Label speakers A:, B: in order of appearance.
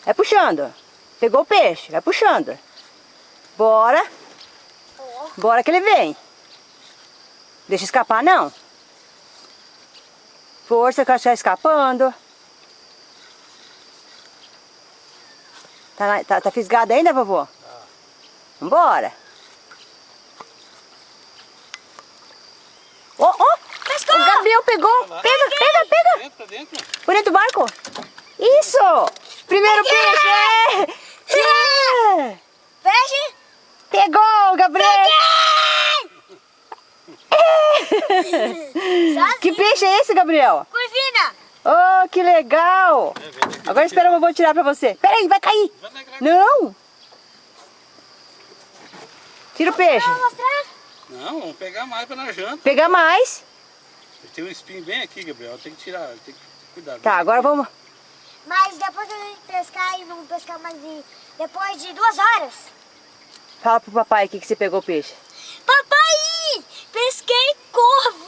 A: Vai puxando. Pegou o peixe, vai puxando. Bora. Bora que ele vem. Deixa escapar, não. Força que está escapando. Tá fisgado ainda, vovô? Vambora. Ó, ó. O Gabriel pegou. Pega.
B: Pra dentro.
A: Por dentro do barco. Isso. Primeiro peixe. É.
C: Peixe.
A: Pegou, Gabriel. Que peixe é esse, Gabriel?
C: Curvina.
A: Oh, que legal. Agora espera, eu vou tirar pra você. Peraí, vai cair. Não. Tira o peixe.
C: Vou mostrar?
B: Não, vamos pegar mais pra na janta.
A: Pegar mais.
B: Tem um espinho bem aqui, Gabriel. Tem que tirar, tem que cuidar.
A: Tá, agora vamos.
C: Mas depois que a gente pescar e não pescar mais depois de 2 horas.
A: Fala pro papai aqui que você pegou o peixe.
C: Papai, pesquei corvo.